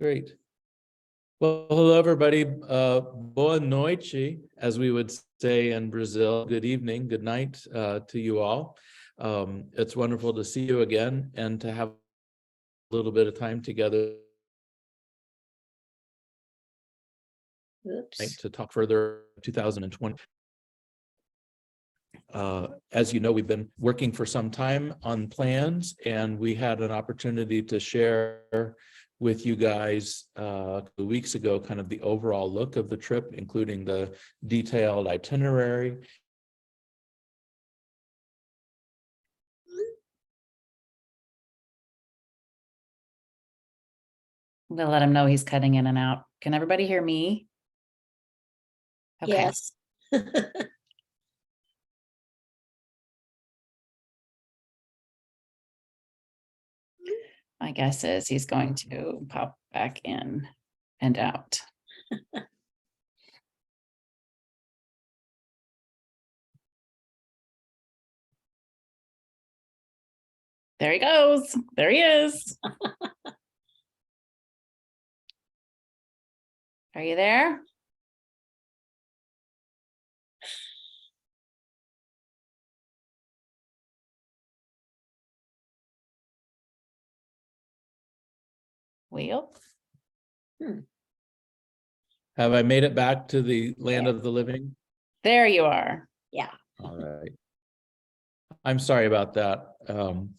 Great. Well, hello, everybody. Boa noite, as we would say in Brazil. Good evening, good night to you all. It's wonderful to see you again and to have a little bit of time together to talk further 2020. As you know, we've been working for some time on plans, and we had an opportunity to share with you guys a couple weeks ago kind of the overall look of the trip, including the detailed itinerary. I'm gonna let him know he's cutting in and out. Can everybody hear me? Okay. Yes. My guess is he's going to pop back in and out. There he goes. There he is. Are you there? Wheel? Have I made it back to the land Yeah. of the living? There you are. Yeah. All right. I'm sorry about that. And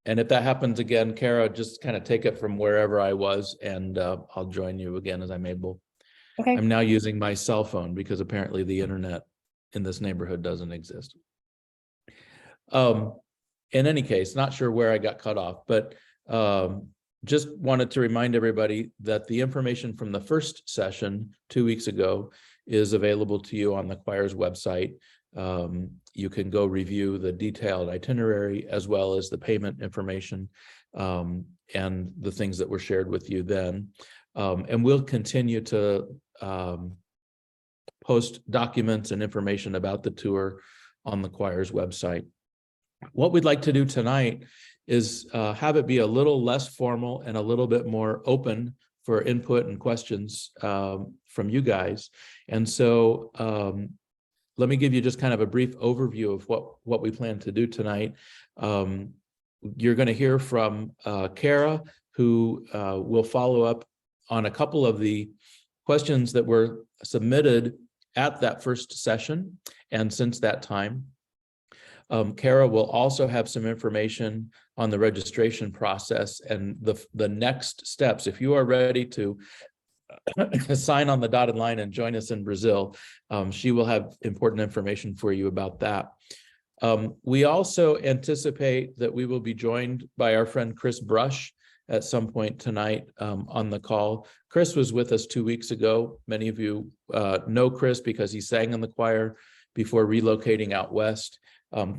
if that happens again, Kara, just kind of take it from wherever I was, and I'll join you again as I'm able. Okay. I'm now using my cell phone because apparently the internet in this neighborhood doesn't exist. In any case, not sure where I got cut off, but just wanted to remind everybody that the information from the first session 2 weeks ago is available to you on the choir's website. You can go review the detailed itinerary as well as the payment information and the things that were shared with you then. And we'll continue to post documents and information about the tour on the choir's website. What we'd like to do tonight is have it be a little less formal and a little bit more open for input and questions from you guys. And so let me give you just kind of a brief overview of what we plan to do tonight. You're going to hear from Kara, who will follow up on a couple of the questions that were submitted at that first session and since that time. Kara will also have some information on the registration process and the next steps. If you are ready to sign on the dotted line and join us in Brazil, she will have important information for you about that. We also anticipate that we will be joined by our friend Chris Brush at some point tonight on the call. Chris was with us 2 weeks ago. Many of you know Chris because he sang in the choir before relocating out west.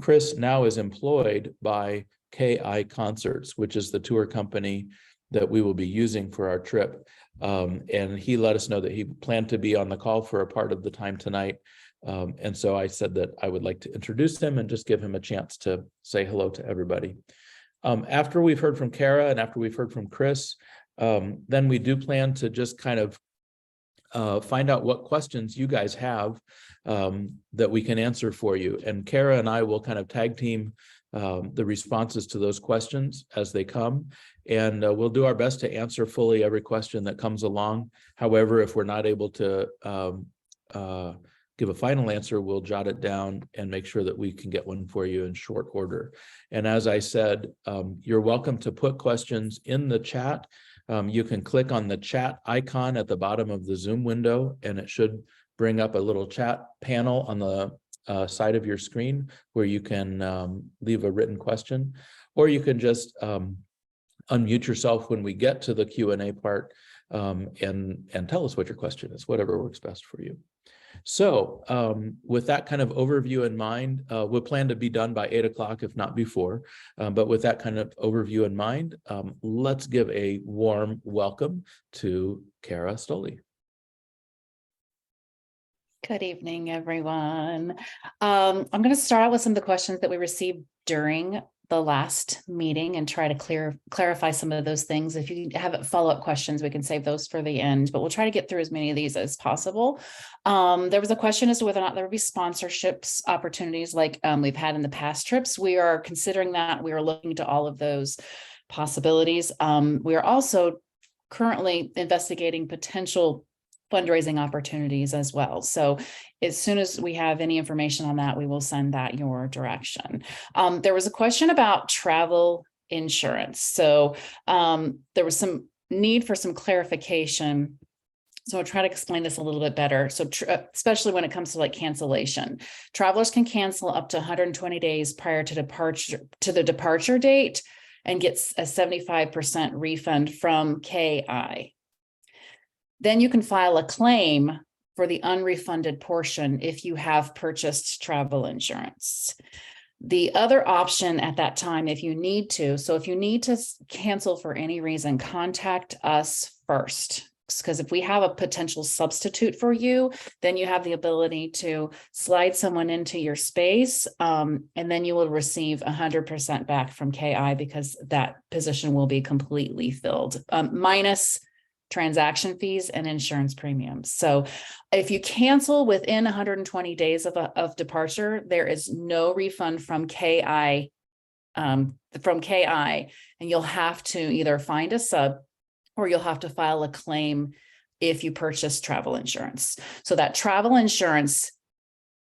Chris now is employed by KI Concerts, which is the tour company that we will be using for our trip. And he let us know that he planned to be on the call for a part of the time tonight. And so I said that I would like to introduce him and just give him a chance to say hello to everybody. After we've heard from Kara and after we've heard from Chris, then we do plan to just kind of find out what questions you guys have that we can answer for you. And Kara and I will kind of tag team the responses to those questions as they come. And we'll do our best to answer fully every question that comes along. However, if we're not able to give a final answer, we'll jot it down and make sure that we can get one for you in short order. And as I said, you're welcome to put questions in the chat. You can click on the chat icon at the bottom of the Zoom window, and it should bring up a little chat panel on the side of your screen where you can leave a written question, or you can just unmute yourself when we get to the Q&A part and tell us what your question is, whatever works best for you. So with that kind of overview in mind, we'll plan to be done by 8 o'clock, if not before. But with that kind of overview in mind, let's give a warm welcome to Kara Stoley. Good evening, everyone. I'm going to start out with some of the questions that we received during the last meeting and try to clarify some of those things. If you have follow-up questions, we can save those for the end, but we'll try to get through as many of these as possible. There was a question as to whether or not there would be sponsorships opportunities like we've had in the past trips. We are considering that. We are looking to all of those possibilities. We are also currently investigating potential fundraising opportunities as well. So as soon as we have any information on that, we will send that your direction. There was a question about travel insurance. So there was some need for some clarification. So I'll try to explain this a little bit better. So especially when it comes to like cancellation, travelers can cancel up to 120 days prior to the departure date and gets a 75% refund from KI. Then you can file a claim for the unrefunded portion if you have purchased travel insurance. The other option at that time, if you need to, so if you need to cancel for any reason, contact us first. Because if we have a potential substitute for you, then you have the ability to slide someone into your space, and then you will receive 100% back from KI because that position will be completely filled, minus transaction fees and insurance premiums. So if you cancel within 120 days of departure, there is no refund from KI, and you'll have to either find a sub or you'll have to file a claim if you purchase travel insurance. So that travel insurance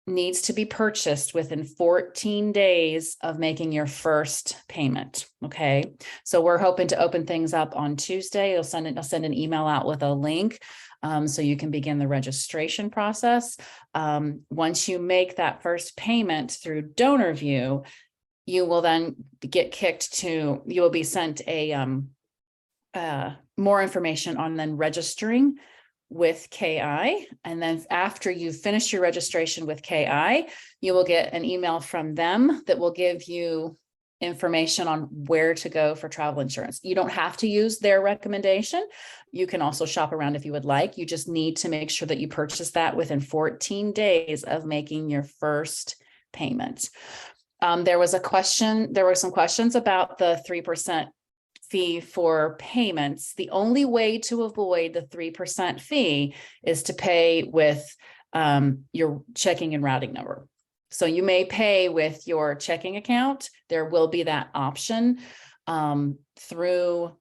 needs to be purchased within 14 days of making your first payment. Okay. So we're hoping to open things up on Tuesday. I'll send an email out with a link so you can begin the registration process. Once you make that first payment through DonorView, you will then get you will be sent a more information on then registering with KI. And then after you finish your registration with KI, you will get an email from them that will give you information on where to go for travel insurance. You don't have to use their recommendation. You can also shop around if you would like. You just need to make sure that you purchase that within 14 days of making your first payment. There were some questions about the 3% fee for payments. The only way to avoid the 3% fee is to pay with your checking and routing number. So you may pay with your checking account. There will be that option through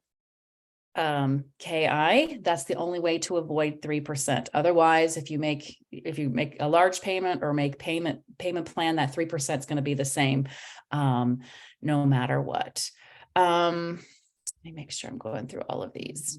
KI. That's the only way to avoid 3%. Otherwise, if you make a large payment or make payment plan, that 3% is going to be the same no matter what. Let me make sure I'm going through all of these.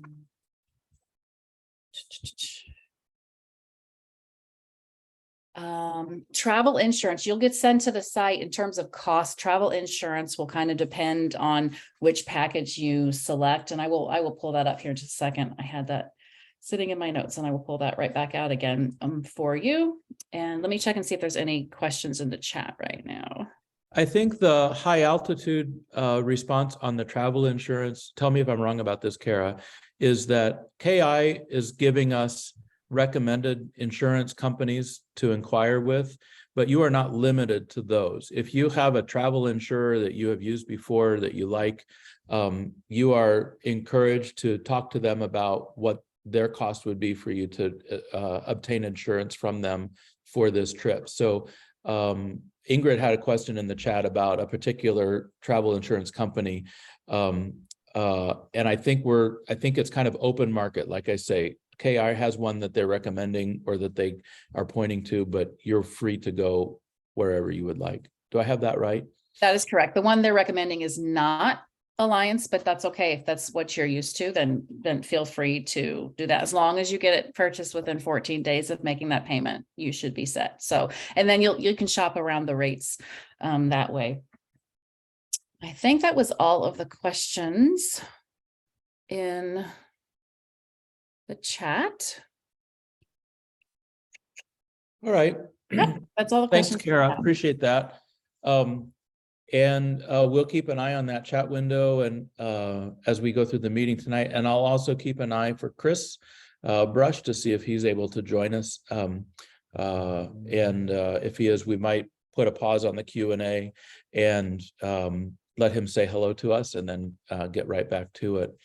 Travel insurance, you'll get sent to the site in terms of cost. Travel insurance will kind of depend on which package you select. And I will pull that up here in just a second. I had that sitting in my notes and I will pull that right back out again for you. And let me check and see if there's any questions in the chat right now. I think the high altitude response on the travel insurance, tell me if I'm wrong about this, Kara, is that KI is giving us recommended insurance companies to inquire with, but you are not limited to those. If you have a travel insurer that you have used before that you like, you are encouraged to talk to them about what their cost would be for you to obtain insurance from them for this trip. So Ingrid had a question in the chat about a particular travel insurance company. And I think it's kind of open market. Like I say, KI has one that they're recommending or that they are pointing to, but you're free to go wherever you would like. Do I have that right? That is correct. The one they're recommending is not Alliance, but that's okay. If that's what you're used to, then feel free to do that. As long as you get it purchased within 14 days of making that payment, you should be set. So, and then you can shop around the rates that way. I think that was all of the questions in the chat. All right. Yep, that's all the Thanks, questions. Kara. Appreciate that. And we'll keep an eye on that chat window and as we go through the meeting tonight. And I'll also keep an eye for Chris Brush to see if he's able to join us. If he is, we might put a pause on the Q&A and let him say hello to us and then get right back to it.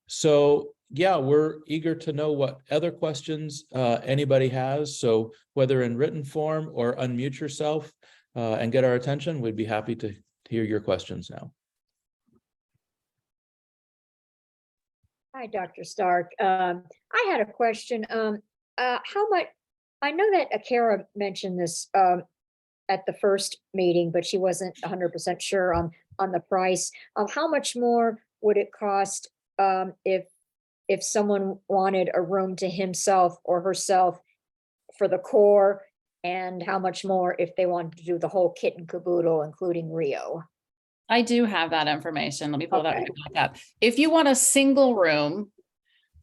So yeah, we're eager to know what other questions anybody has. So whether in written form or unmute yourself and get our attention, we'd be happy to hear your questions now. Hi, Dr. Stark. I had a question. How much, I know that Kara mentioned this at the first meeting, but she wasn't 100% sure on the price. How much more would it cost if someone wanted a room to himself or herself for the core, and how much more if they wanted to do the whole kit and caboodle, including Rio? I do have that information. Let me pull that Okay. right back up. If you want a single room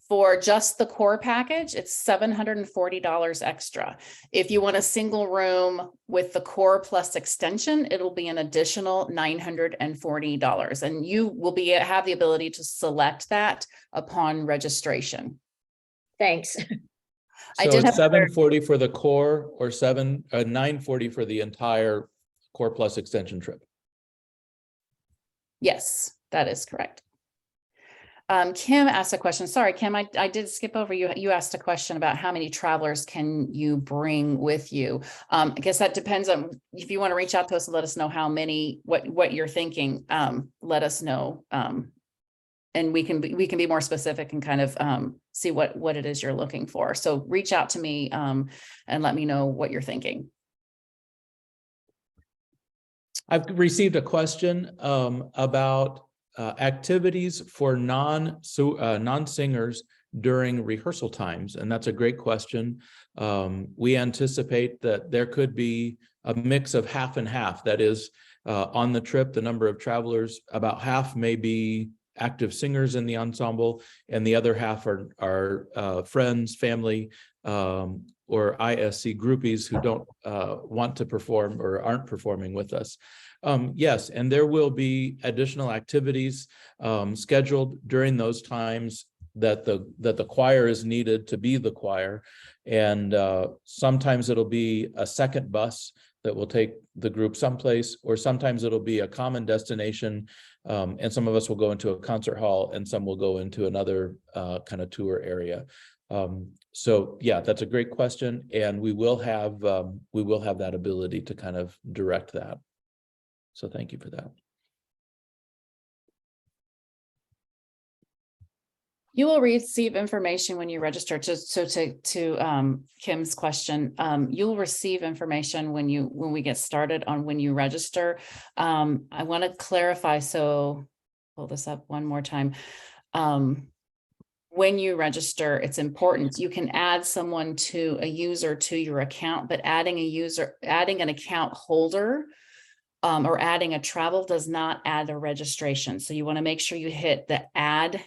for just the core package, it's $740 extra. If you want a single room with the core plus extension, it'll be an additional $940. And you will have the ability to select that upon registration. Thanks. I So did it's have another- $740 for the core, or $940 for the entire core plus extension trip. Yes, that is correct. Kim asked a question. Sorry, Kim, I did skip over you. You asked a question about how many travelers can you bring with you? I guess that depends on if you want to reach out to us and let us know how many, what you're thinking. Let us know. And we can be more specific and kind of see what it is you're looking for. So reach out to me and let me know what you're thinking. I've received a question about activities for non-singers during rehearsal times, and that's a great question. We anticipate that there could be a mix of half and half. That is, on the trip, the number of travelers, about half may be active singers in the ensemble, and the other half are friends, family, or ISC groupies who don't want to perform or aren't performing with us. Yes, and there will be additional activities scheduled during those times that the choir is needed to be the choir. And sometimes it'll be a second bus that will take the group someplace, or sometimes it'll be a common destination. And some of us will go into a concert hall and some will go into another kind of tour area. So yeah, that's a great question. And we will have that ability to kind of direct that. So thank you for that. You will receive information when you register. To Kim's question, you'll receive information when we get started on when you register. I want to clarify, so pull this up one more time. When you register, it's important. You can add someone to a user to your account, but adding an account holder or adding a travel does not add a registration. So you want to make sure you hit the add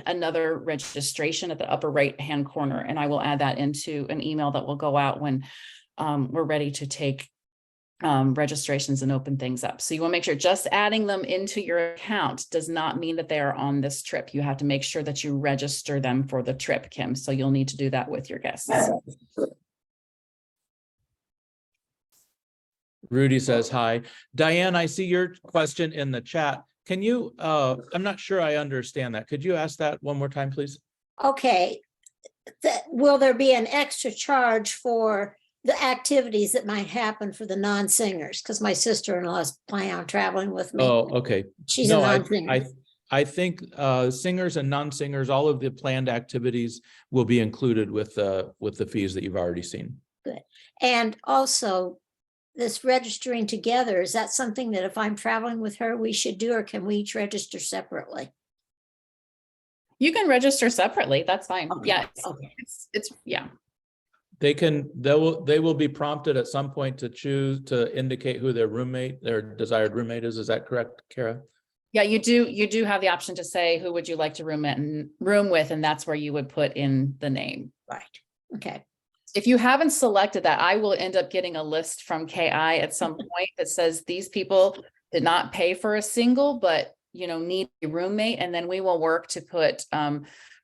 another registration at the upper right-hand corner. And I will add that into an email that will go out when we're ready to take registrations and open things up. So you want to make sure just adding them into your account does not mean that they are on this trip. You have to make sure that you register them for the trip, Kim. So you'll need to do that with your guests. Rudy says hi. Diane, I see your question in the chat. Can you, I'm not sure I understand that. Could you ask that one more time, please? Okay. Will there be an extra charge for the activities that might happen for the non-singers? Because my sister-in-law is planning on traveling with me. Oh, okay. She's No, a non-singer. I think singers and non-singers, all of the planned activities will be included with the fees that you've already seen. Good. And also, this registering together, is that something that if I'm traveling with her, we should do, or can we each register separately? You can register separately. That's fine. Okay. Yeah. Okay. It's yeah. They will be prompted at some point to indicate who their desired roommate is. Is that correct, Kara? Yeah, you do have the option to say, who would you like to room with? And that's where you would put in the name. Right. Okay. If you haven't selected that, I will end up getting a list from KI at some point that says these people did not pay for a single, but need a roommate. And then we will work to put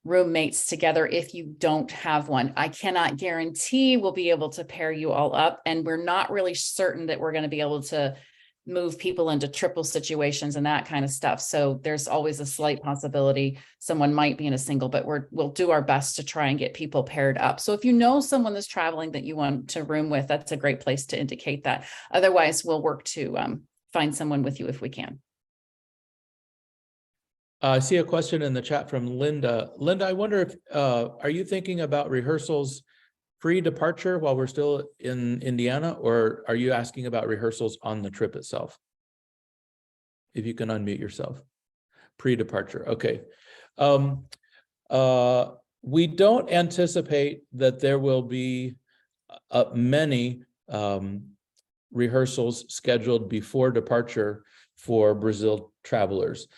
roommates together if you don't have one. I cannot guarantee we'll be able to pair you all up, and we're not really certain that we're going to be able to move people into triple situations and that kind of stuff. So there's always a slight possibility someone might be in a single, but we'll do our best to try and get people paired up. So if you know someone that's traveling that you want to room with, that's a great place to indicate that. Otherwise, we'll work to find someone with you if we can. I see a question in the chat from Linda. Linda, I wonder if, are you thinking about rehearsals pre-departure while we're still in Indiana, or are you asking about rehearsals on the trip itself? If you can unmute yourself. Pre-departure, okay. We don't anticipate that there will be many rehearsals scheduled before departure for Brazil travelers.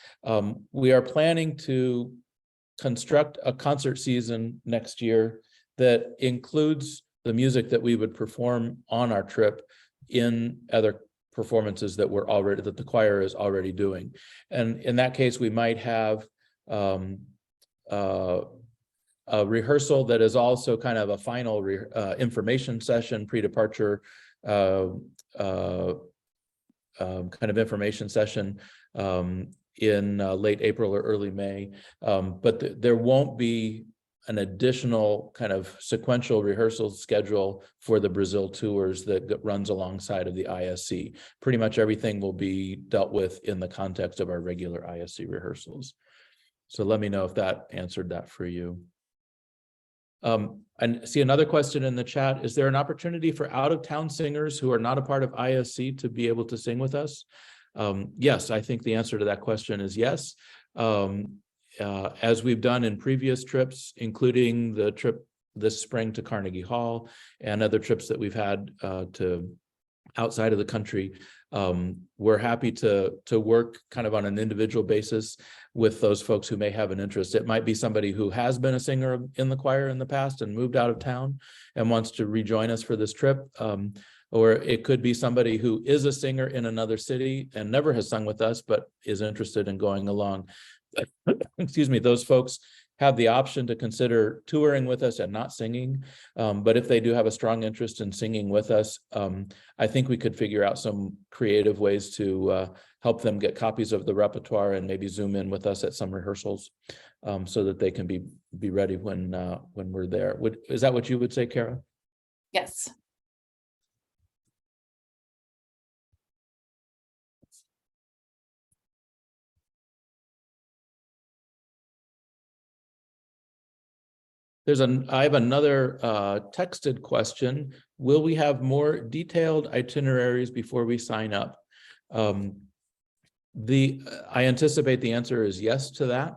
We are planning to construct a concert season next year that includes the music that we would perform on our trip in other performances that the choir is already doing. And in that case, we might have a rehearsal that is also kind of a final information session, pre-departure kind of information session in late April or early May. But there won't be an additional kind of sequential rehearsal schedule for the Brazil tours that runs alongside of the ISC. Pretty much everything will be dealt with in the context of our regular ISC rehearsals. So let me know if that answered that for you. And see another question in the chat. Is there an opportunity for out-of-town singers who are not a part of ISC to be able to sing with us? Yes, I think the answer to that question is yes. As we've done in previous trips, including the trip this spring to Carnegie Hall and other trips that we've had to outside of the country, we're happy to work kind of on an individual basis with those folks who may have an interest. It might be somebody who has been a singer in the choir in the past and moved out of town and wants to rejoin us for this trip. Or it could be somebody who is a singer in another city and never has sung with us, but is interested in going along. Excuse me, those folks have the option to consider touring with us and not singing. But if they do have a strong interest in singing with us, I think we could figure out some creative ways to help them get copies of the repertoire and maybe Zoom in with us at some rehearsals so that they can be ready when we're there. Is that what you would say, Kara? Yes. I have another texted question. Will we have more detailed itineraries before we sign up? I anticipate the answer is yes to that.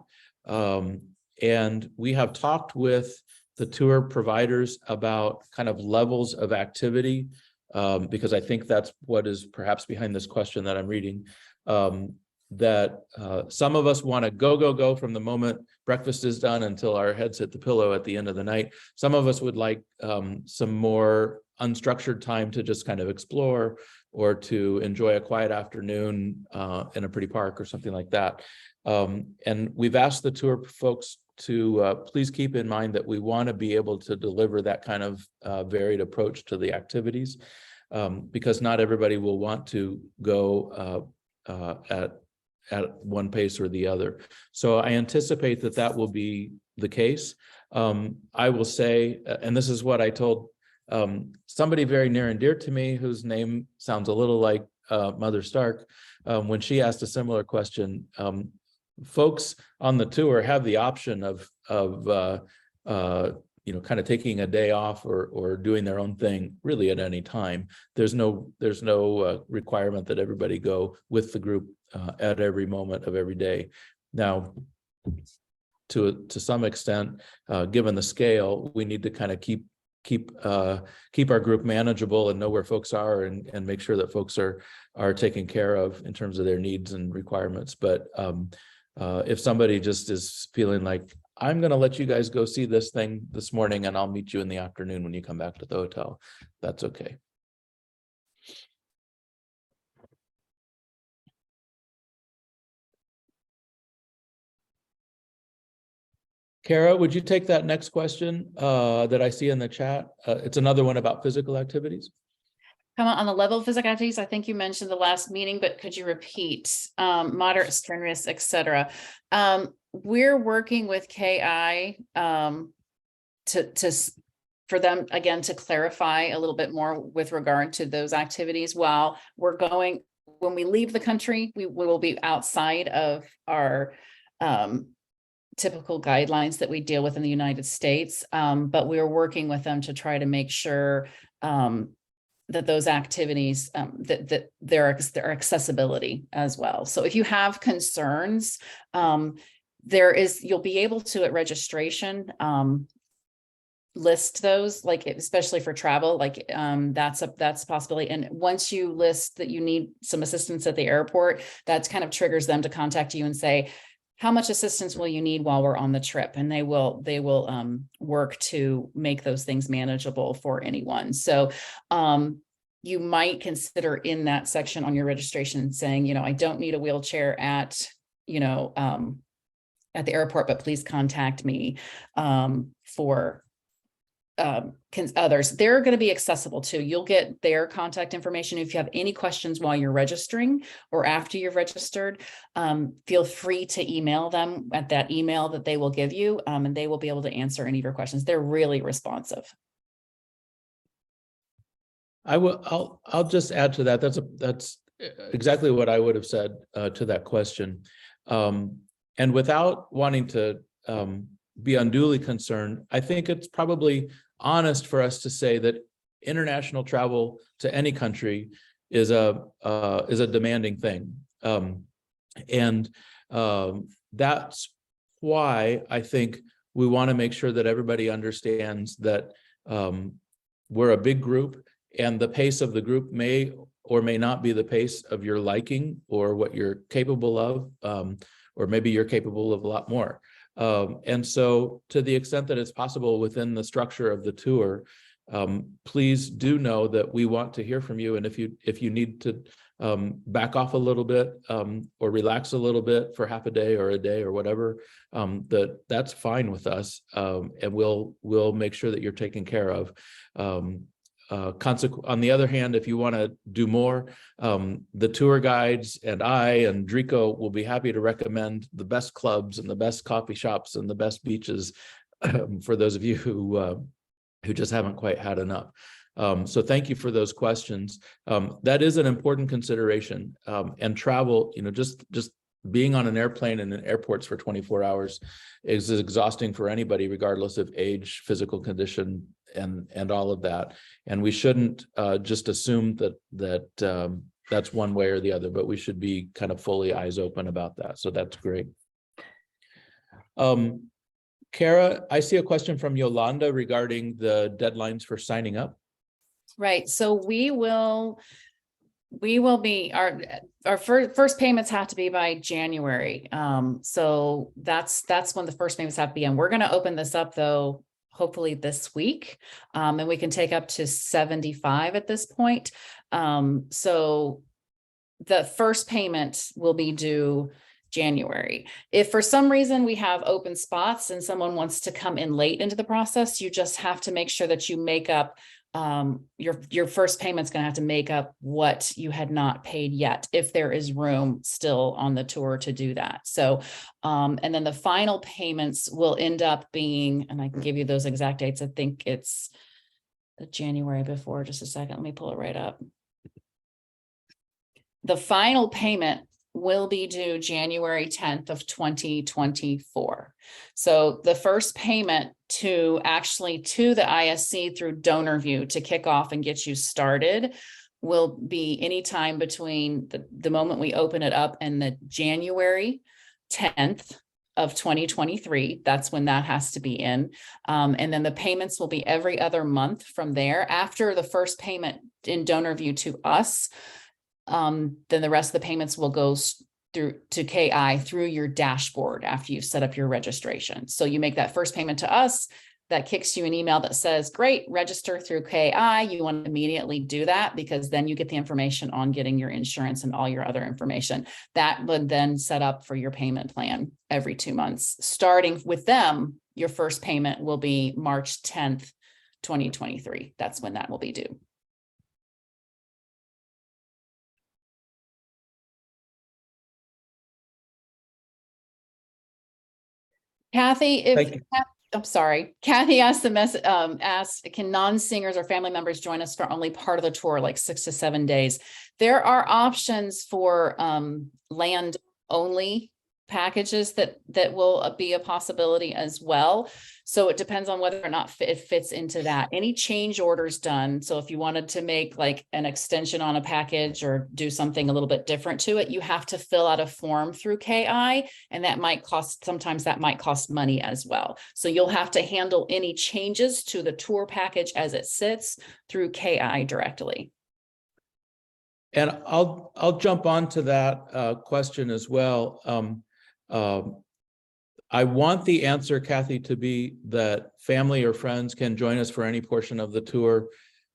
And we have talked with the tour providers about kind of levels of activity, because I think that's what is perhaps behind this question that I'm reading. That some of us want to go from the moment breakfast is done until our heads hit the pillow at the end of the night. Some of us would like some more unstructured time to just kind of explore or to enjoy a quiet afternoon in a pretty park or something like that. And we've asked the tour folks to please keep in mind that we want to be able to deliver that kind of varied approach to the activities, because not everybody will want to go at one pace or the other. So I anticipate that will be the case. I will say, and this is what I told somebody very near and dear to me, whose name sounds a little like Mother Stark, when she asked a similar question. Folks on the tour have the option of kind of taking a day off or doing their own thing really at any time. There's no requirement that everybody go with the group at every moment of every day. Now, to some extent, given the scale, we need to kind of keep our group manageable and know where folks are and make sure that folks are taken care of in terms of their needs and requirements. But if somebody just is feeling like, I'm going to let you guys go see this thing this morning and I'll meet you in the afternoon when you come back to the hotel, that's okay. Kara, would you take that next question that I see in the chat? It's another one about physical activities. Comment on the level of physical activities. I think you mentioned the last meeting, but could you repeat moderate, strenuous, et cetera? We're working with KI for them again to clarify a little bit more with regard to those activities. While we're going, when we leave the country, we will be outside of our typical guidelines that we deal with in the United States. But we are working with them to try to make sure that those activities, that their accessibility as well. So if you have concerns, you'll be able to at registration list those, like especially for travel, like that's a possibility. And once you list that you need some assistance at the airport, that kind of triggers them to contact you and say, how much assistance will you need while we're on the trip? And they will work to make those things manageable for anyone. So you might consider in that section on your registration saying, I don't need a wheelchair at the airport, but please contact me for others. They're going to be accessible too. You'll get their contact information. If you have any questions while you're registering or after you've registered, feel free to email them at that email that they will give you, and they will be able to answer any of your questions. They're really responsive. I'll just add to that. That's exactly what I would have said to that question. And without wanting to be unduly concerned, I think it's probably honest for us to say that international travel to any country is a demanding thing. And that's why I think we want to make sure that everybody understands that we're a big group, and the pace of the group may or may not be the pace of your liking or what you're capable of, or maybe you're capable of a lot more. And so to the extent that it's possible within the structure of the tour, please do know that we want to hear from you. And if you need to back off a little bit or relax a little bit for half a day or whatever, that's fine with us. And we'll make sure that you're taken care of. On the other hand, if you want to do more, the tour guides and I and Drico will be happy to recommend the best clubs and the best coffee shops and the best beaches for those of you who just haven't quite had enough. So thank you for those questions. That is an important consideration. And travel, just being on an airplane and in airports for 24 hours is exhausting for anybody, regardless of age, physical condition, and all of that. And we shouldn't just assume that that's one way or the other, but we should be kind of fully eyes open about that. So that's great. Kara, I see a question from Yolanda regarding the deadlines for signing up. Right. So we will be, our first payments have to be by January. So that's when the first payments have to be in. We're going to open this up though, hopefully this week. And we can take up to 75 at this point. So the first payment will be due January. If for some reason we have open spots and someone wants to come in late into the process, you just have to make sure that you make up your first payment's going to have to make up what you had not paid yet, if there is room still on the tour to do that. So, and then the final payments will end up being, and I can give you those exact dates. I think it's the January before. Just a second. Let me pull it right up. The final payment will be due January 10th of 2024. So the first payment to the ISC through DonorView to kick off and get you started will be anytime between the moment we open it up and the January 10th of 2023. That's when that has to be in. And then the payments will be every other month from there. After the first payment in DonorView to us, then the rest of the payments will go through to KI through your dashboard after you've set up your registration. So you make that first payment to us, that kicks you an email that says, great, register through KI. You want to immediately do that because then you get the information on getting your insurance and all your other information. That would then set up for your payment plan every 2 months, starting with them your first payment will be March 10th, 2023. That's when that will be due. Kathy, Thank you. I'm sorry, Kathy asked asked, can non-singers or family members join us for only part of the tour, like 6 to 7 days? There are options for land only packages that will be a possibility as well. So it depends on whether or not it fits into that. Any change orders done. So if you wanted to make like an extension on a package or do something a little bit different to it, you have to fill out a form through KI, and that might cost, sometimes that might cost money as well. So you'll have to handle any changes to the tour package as it sits through KI directly. And I'll jump onto that question as well. I want the answer, Kathy, to be that family or friends can join us for any portion of the tour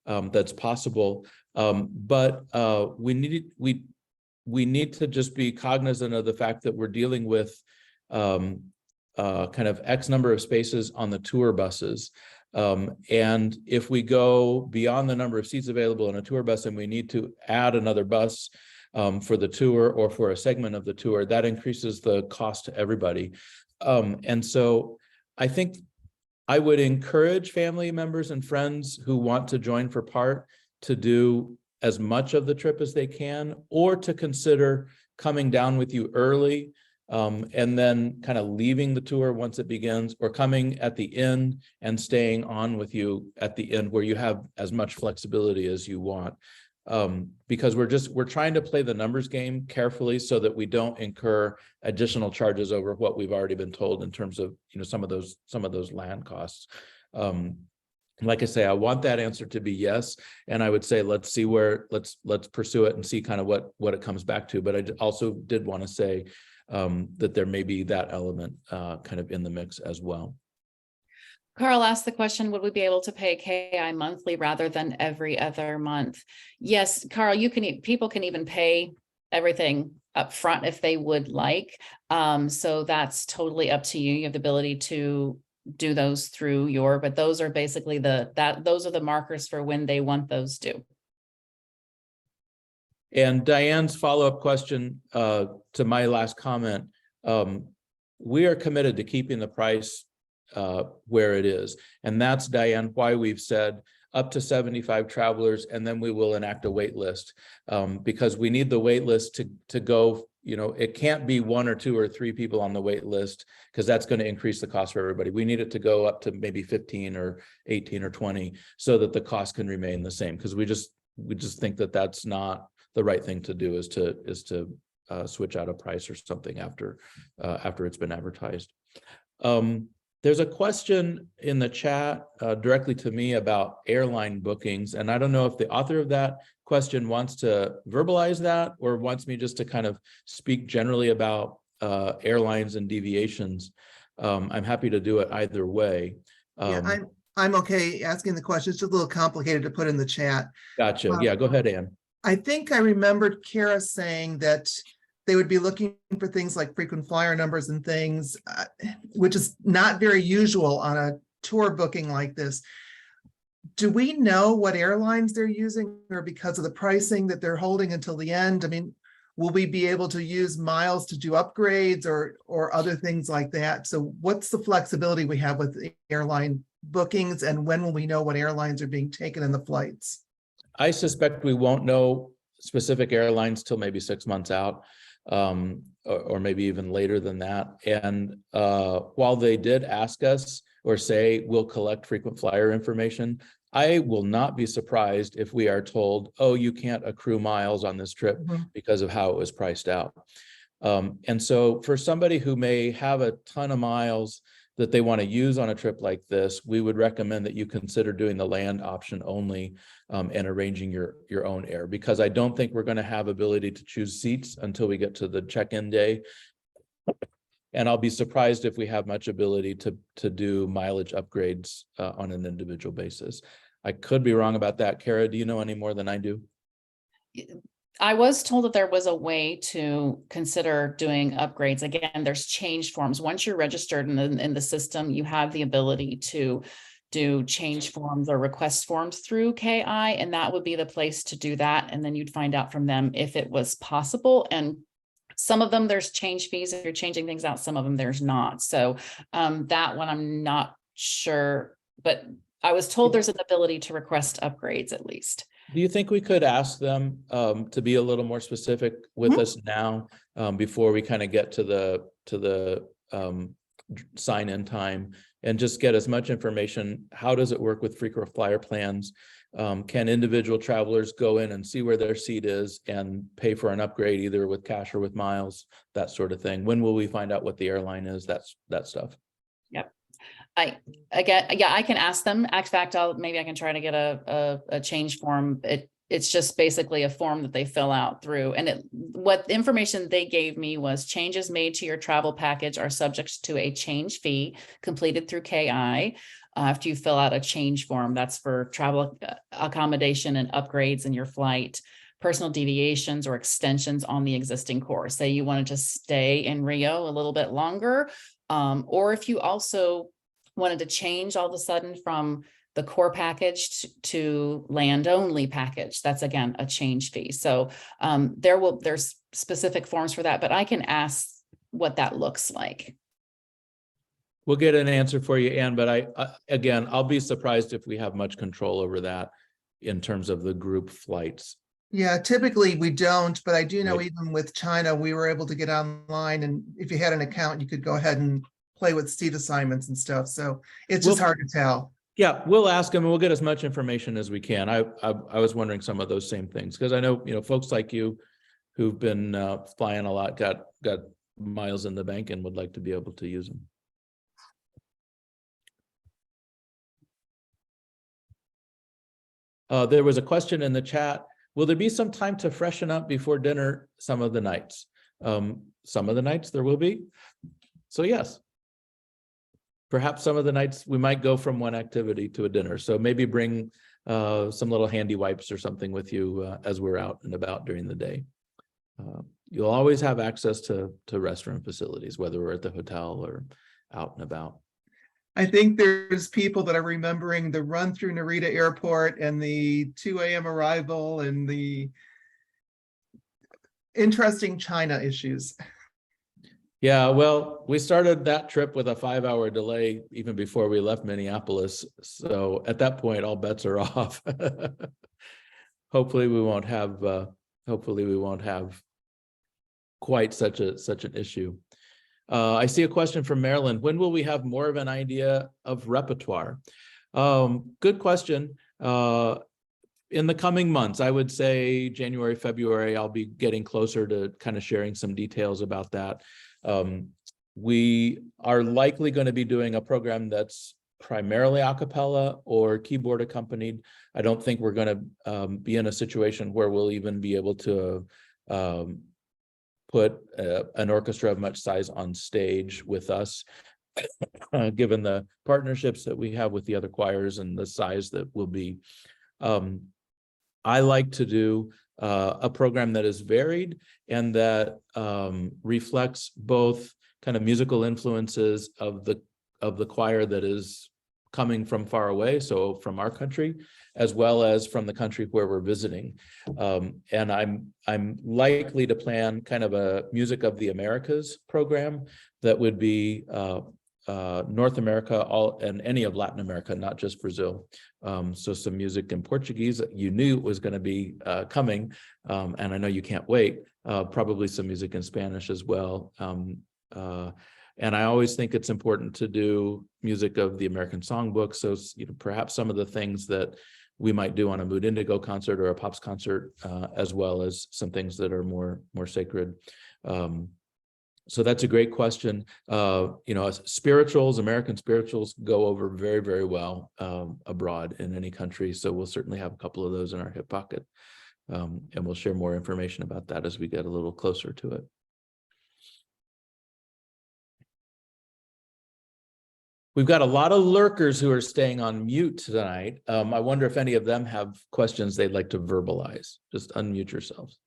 that's possible. But we need to just be cognizant of the fact that we're dealing with kind of X number of spaces on the tour buses. And if we go beyond the number of seats available in a tour bus and we need to add another bus for the tour or for a segment of the tour, that increases the cost to everybody. And so I think I would encourage family members and friends who want to join for part to do as much of the trip as they can, or to consider coming down with you early and then kind of leaving the tour once it begins, or coming at the end and staying on with you at the end, where you have as much flexibility as you want. Because we're trying to play the numbers game carefully so that we don't incur additional charges over what we've already been told in terms of, you know, some of those land costs. Like I say, I want that answer to be yes, and I would say let's see where let's pursue it and see kind of what it comes back to. But I also did want to say that there may be that element kind of in the mix as well. Carl asked the question, would we be able to pay KI monthly rather than every other month? Yes, Carl, people can even pay everything up front if they would like. So that's totally up to you. You have the ability to do those through but those are basically those are the markers for when they want those due. And Diane's follow-up question to my last comment, we are committed to keeping the price where it is. And that's, Diane, why we've said up to 75 travelers, and then we will enact a wait list, because we need the wait list to go, you know, it can't be 1 or 2 or 3 people on the wait list, because that's going to increase the cost for everybody. We need it to go up to maybe 15 or 18 or 20 so that the cost can remain the same, because we just think that that's not the right thing to do, is to switch out a price or something after it's been advertised. There's a question in the chat directly to me about airline bookings, and I don't know if the author of that question wants to verbalize that or wants me just to kind of speak generally about airlines and deviations. I'm happy to do it either way. Yeah, I'm okay asking the question. It's just a little complicated to put in the chat. Gotcha. Yeah, go ahead, Ann. I think I remembered Kara saying that they would be looking for things like frequent flyer numbers and things, which is not very usual on a tour booking like this. Do we know what airlines they're using, or because of the pricing that they're holding until the end? I mean, will we be able to use miles to do upgrades or other things like that? So what's the flexibility we have with airline bookings, and when will we know what airlines are being taken in the flights? I suspect we won't know specific airlines till maybe 6 months out. Or maybe even later than that. And while they did ask us or say we'll collect frequent flyer information, I will not be surprised if we are told, oh, you can't accrue miles on this trip because of how it was priced out. And so for somebody who may have a ton of miles that they want to use on a trip like this, we would recommend that you consider doing the land option only and arranging your own air, because I don't think we're going to have ability to choose seats until we get to the check-in day. And I'll be surprised if we have much ability to do mileage upgrades on an individual basis. I could be wrong about that. Kara, do you know any more than I do? I was told that there was a way to consider doing upgrades. Again, there's change forms. Once you're registered in the system, you have the ability to do change forms or request forms through KI, and that would be the place to do that. And then you'd find out from them if it was possible. And some of them, there's change fees if you're changing things out. Some of them there's not. So that one, I'm not sure, but I was told there's an ability to request upgrades at least. Do you think we could ask them to be a little more specific with Mhm. us now before we kind of get to the sign-in time and just get as much information? How does it work with frequent flyer plans? Can individual travelers go in and see where their seat is and pay for an upgrade either with cash or with miles, that sort of thing? When will we find out what the airline is? That stuff. I can ask them. In fact, maybe I can try to get a change form. It's just basically a form that they fill out through. And what information they gave me was changes made to your travel package are subject to a change fee completed through KI. After you fill out a change form, that's for travel accommodation and upgrades in your flight, personal deviations or extensions on the existing course. Say you wanted to stay in Rio a little bit longer, or if you also wanted to change all of a sudden from the core package to land only package, that's again a change fee. So there's specific forms for that, but I can ask what that looks like. We'll get an answer for you, Ann, but again, I'll be surprised if we have much control over that in terms of the group flights. Yeah, typically we don't, but I do know Right. even with China, we were able to get online, and if you had an account, you could go ahead and play with seat assignments and stuff. So it's just Well- hard to tell. Yeah, we'll ask them and we'll get as much information as we can. I was wondering some of those same things because I know, folks like you who've been flying a lot, got miles in the bank and would like to be able to use them. There was a question in the chat. Will there be some time to freshen up before dinner some of the nights? Some of the nights there will be. So yes. Perhaps some of the nights we might go from one activity to a dinner. So maybe bring some little handy wipes or something with you as we're out and about during the day. You'll always have access to restroom facilities, whether we're at the hotel or out and about. I think there's people that are remembering the run through Narita Airport and the 2 a.m. arrival and the interesting China issues. Yeah, well, we started that trip with a 5-hour delay even before we left Minneapolis. So at that point, all bets are off. Hopefully we won't have quite such an issue. I see a question from Maryland. When will we have more of an idea of repertoire? Good question. In the coming months, I would say January, February, I'll be getting closer to kind of sharing some details about that. We are likely going to be doing a program that's primarily a cappella or keyboard accompanied. I don't think we're going to be in a situation where we'll even be able to put an orchestra of much size on stage with us, given the partnerships that we have with the other choirs and the size that will be. I like to do a program that is varied and that reflects both kind of musical influences of the choir that is coming from far away, so from our country, as well as from the country where we're visiting. And I'm likely to plan kind of a Music of the Americas program that would be North America, and any of Latin America, not just Brazil. So some music in Portuguese, you knew it was going to be coming, and I know you can't wait. Probably some music in Spanish as well. And I always think it's important to do music of the American Songbook. So perhaps some of the things that we might do on a Mood Indigo concert or a Pops concert, as well as some things that are more sacred. So that's a great question. Spirituals, American spirituals go over very, very well abroad in any country. So we'll certainly have a couple of those in our hip pocket. And we'll share more information about that as we get a little closer to it. We've got a lot of lurkers who are staying on mute tonight. I wonder if any of them have questions they'd like to verbalize. Just unmute yourselves.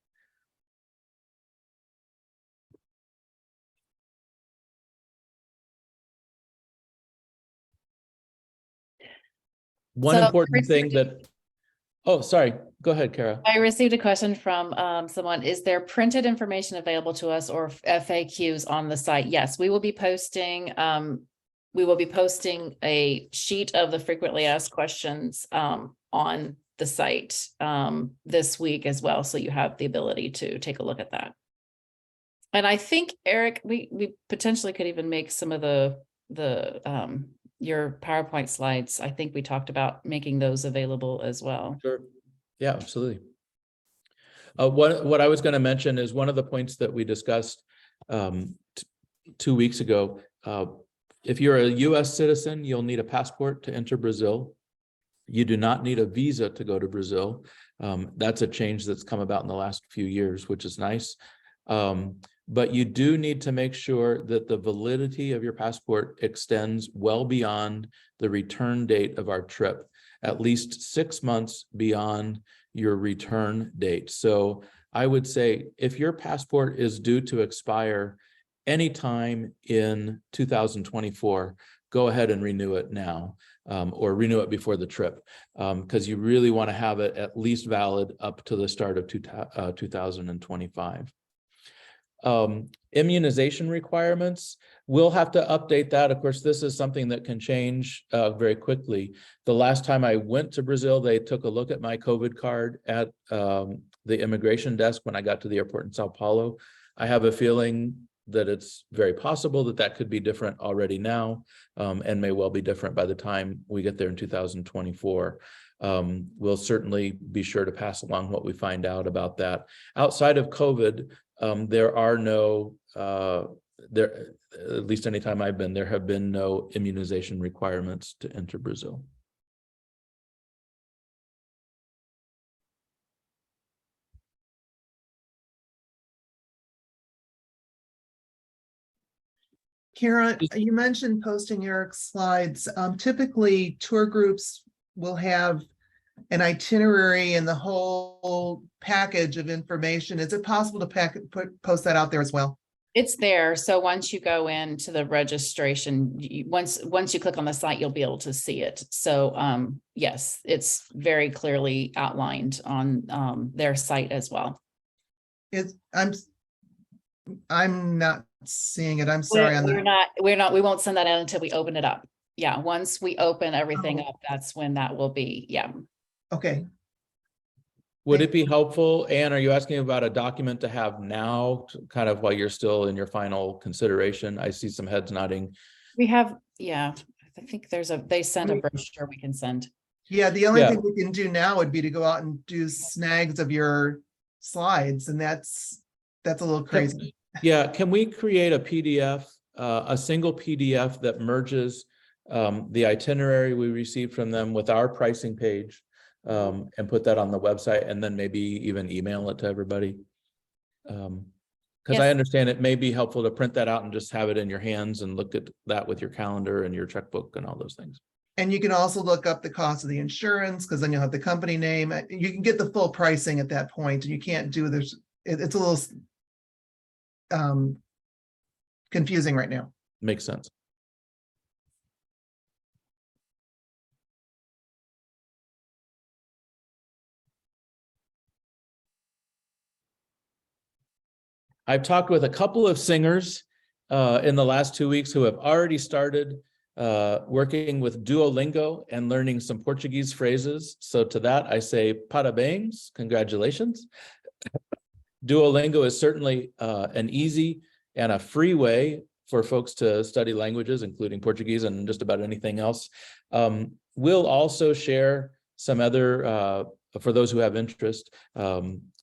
One So, important thing Christy- that, oh, sorry, go ahead, Kara. I received a question from someone, is there printed information available to us or FAQs on the site? Yes, we will be posting a sheet of the frequently asked questions on the site this week as well. So you have the ability to take a look at that. And I think, Eric, we potentially could even make some of the your PowerPoint slides. I think we talked about making those available as well. Sure. Yeah, absolutely. What I was going to mention is one of the points that we discussed 2 weeks ago. If you're a US citizen, you'll need a passport to enter Brazil. You do not need a visa to go to Brazil. That's a change that's come about in the last few years, which is nice. But you do need to make sure that the validity of your passport extends well beyond the return date of our trip, at least 6 months beyond your return date. So I would say if your passport is due to expire anytime in 2024, go ahead and renew it now, or renew it before the trip, because you really want to have it at least valid up to the start of 2025. Immunization requirements, we'll have to update that. Of course, this is something that can change very quickly. The last time I went to Brazil, they took a look at my COVID card at the immigration desk when I got to the airport in Sao Paulo. I have a feeling that it's very possible that that could be different already now, and may well be different by the time we get there in 2024. We'll certainly be sure to pass along what we find out about that. Outside of COVID, there are no, at least anytime I've been, there have been no immunization requirements to enter Brazil. Kara, you mentioned posting Eric's slides. Typically, tour groups will have an itinerary and the whole package of information. Is it possible to post that out there as well? It's there. So once you go into the registration, once you click on the site, you'll be able to see it. So yes, it's very clearly outlined on their site as well. I'm not seeing it. I'm sorry. We won't send that out until we open it up. Yeah, once we open everything up, that's when that will be. Yeah. Okay. Would it be helpful, Anne, are you asking about a document to have now, kind of while you're still in your final consideration? I see some heads nodding. We have, yeah, I think they send a brochure we can send. Yeah, the only thing we can do now would be to go out and do snags of your slides, and that's a little crazy. Yeah, can we create a PDF, a single PDF that merges the itinerary we received from them with our pricing page, and put that on the website, and then maybe even email it to everybody? Because I understand it may be helpful to print that out and just have it in your hands and look at that with your calendar and your checkbook and all those things. And you can also look up the cost of the insurance, because then you'll have the company name. You can get the full pricing at that point, and you can't do this. It's a little confusing right now. Makes sense. I've talked with a couple of singers in the last 2 weeks who have already started working with Duolingo and learning some Portuguese phrases. So to that, I say parabéns, congratulations. Duolingo is certainly an easy and a free way for folks to study languages, including Portuguese and just about anything else. We'll also share some other, for those who have interest,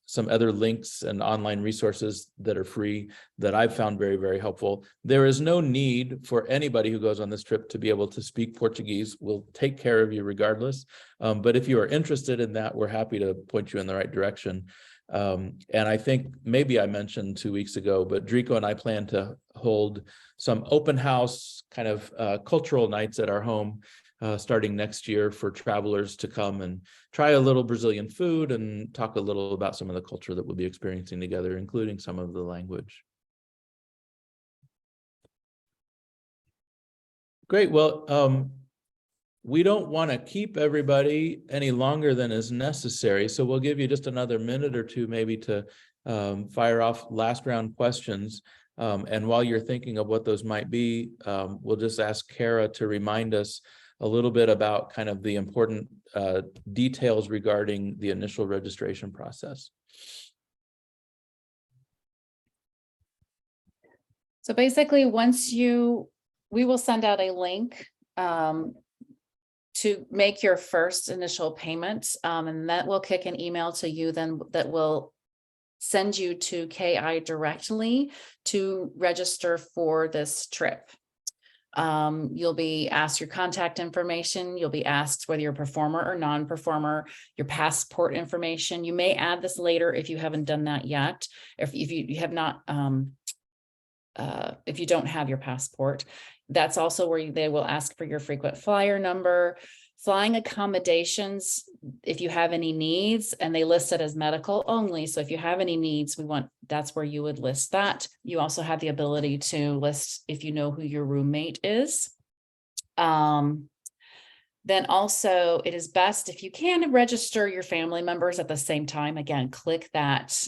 some other links and online resources that are free that I've found very, very helpful. There is no need for anybody who goes on this trip to be able to speak Portuguese. We'll take care of you regardless. But if you are interested in that, we're happy to point you in the right direction. And I think maybe I mentioned 2 weeks ago, but Drico and I plan to hold some open house kind of cultural nights at our home starting next year for travelers to come and try a little Brazilian food and talk a little about some of the culture that we'll be experiencing together, including some of the language. Great. Well, we don't want to keep everybody any longer than is necessary. So we'll give you just another minute or two maybe to fire off last round questions. And while you're thinking of what those might be, we'll just ask Kara to remind us a little bit about kind of the important details regarding the initial registration process. So basically, we will send out a link to make your first initial payment, and that will kick an email to you then that will send you to KI directly to register for this trip. You'll be asked your contact information. You'll be asked whether you're a performer or non-performer, your passport information. You may add this later if you haven't done that yet. If you have not, if you don't have your passport, that's also where they will ask for your frequent flyer number, flying accommodations, if you have any needs, and they list it as medical only. So if you have any needs, that's where you would list that. You also have the ability to list if you know who your roommate is. Then also it is best if you can register your family members at the same time. Again, click that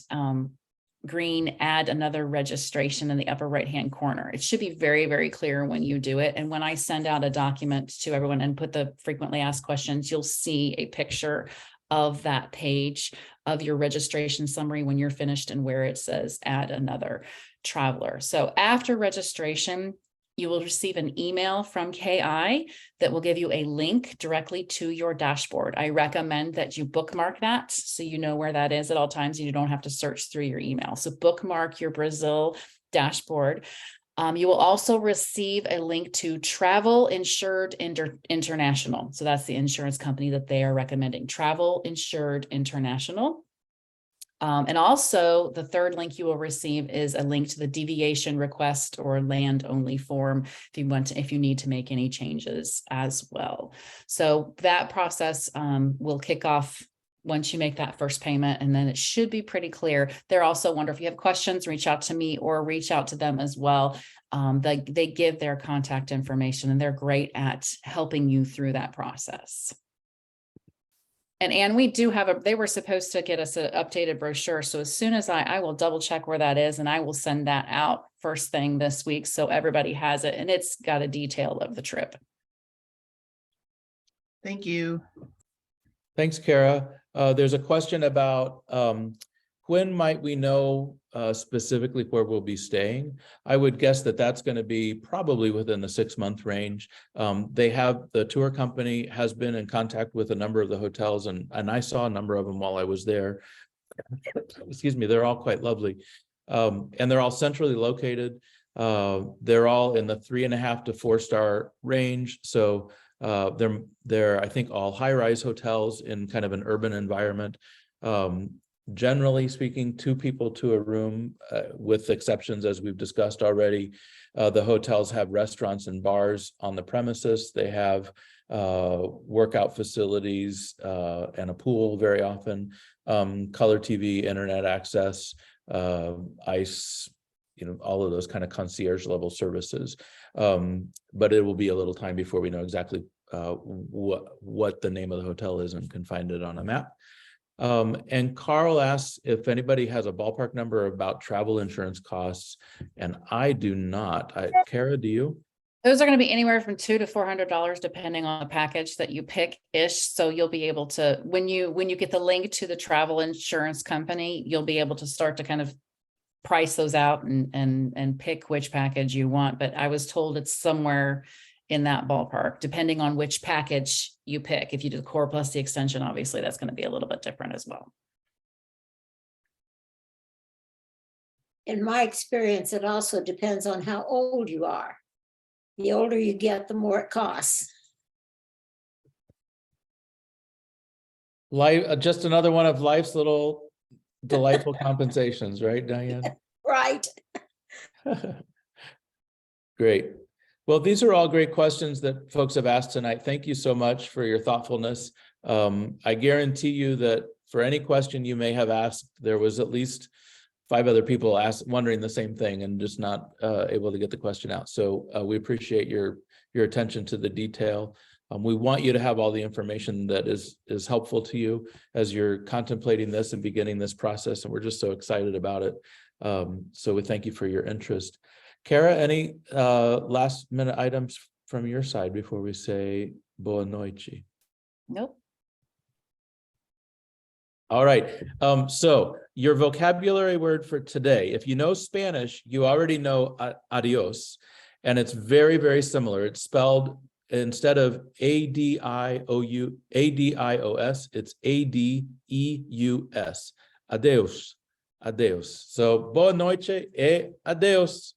green add another registration in the upper right hand corner. It should be very, very clear when you do it. And when I send out a document to everyone and put the frequently asked questions, you'll see a picture of that page of your registration summary when you're finished and where it says add another traveler. So after registration, you will receive an email from KI that will give you a link directly to your dashboard. I recommend that you bookmark that so you know where that is at all times and you don't have to search through your email. So bookmark your Brazil dashboard. You will also receive a link to Travel Insured International. So that's the insurance company that they are recommending, Travel Insured International. And also the third link you will receive is a link to the deviation request or land only form if you need to make any changes as well. So that process will kick off once you make that first payment, and then it should be pretty clear. They're also wonderful. If you have questions, reach out to me or reach out to them as well. They give their contact information and they're great at helping you through that process. And Anne, we do have they were supposed to get us an updated brochure. So as soon as I will double check where that is and I will send that out first thing this week. So everybody has it and it's got a detail of the trip. Thank you. Thanks, Kara. There's a question about when might we know specifically where we'll be staying? I would guess that that's going to be probably within the 6-month range. The tour company has been in contact with a number of the hotels, and I saw a number of them while I was there. Excuse me, they're all quite lovely. And they're all centrally located. They're all in the 3.5 to 4-star range. So they're, I think, all high-rise hotels in kind of an urban environment. Generally speaking, 2 people to a room, with exceptions as we've discussed already. The hotels have restaurants and bars on the premises. They have workout facilities and a pool very often, color TV, internet access, ice, all of those kind of concierge level services. But it will be a little time before we know exactly what the name of the hotel is and can find it on a map. And Carl asks if anybody has a ballpark number about travel insurance costs, and I do not. Kara, do you? Those are going to be anywhere from $200 to $400 depending on the package that you pick ish. So you'll be able to, when you get the link to the travel insurance company, you'll be able to start to kind of price those out and pick which package you want. But I was told it's somewhere in that ballpark, depending on which package you pick. If you do the core plus the extension, obviously that's going to be a little bit different as well. In my experience, it also depends on how old you are. The older you get, the more it costs. Life, just another one of life's little delightful compensations, right, Diane? Right. Great. Well, these are all great questions that folks have asked tonight. Thank you so much for your thoughtfulness. I guarantee you that for any question you may have asked, there was at least 5 other people wondering the same thing and just not able to get the question out. So we appreciate your attention to the detail. We want you to have all the information that is helpful to you as you're contemplating this and beginning this process, and we're just so excited about it. So we thank you for your interest. Kara, any last minute items from your side before we say boa noite? Nope. All right. So your vocabulary word for today, if you know Spanish, you already know adios, and it's very, very similar. It's spelled instead of A-D-I-O-U, it's A-D-E-U-S. Adeus. Adeus. So boa noite e adeus.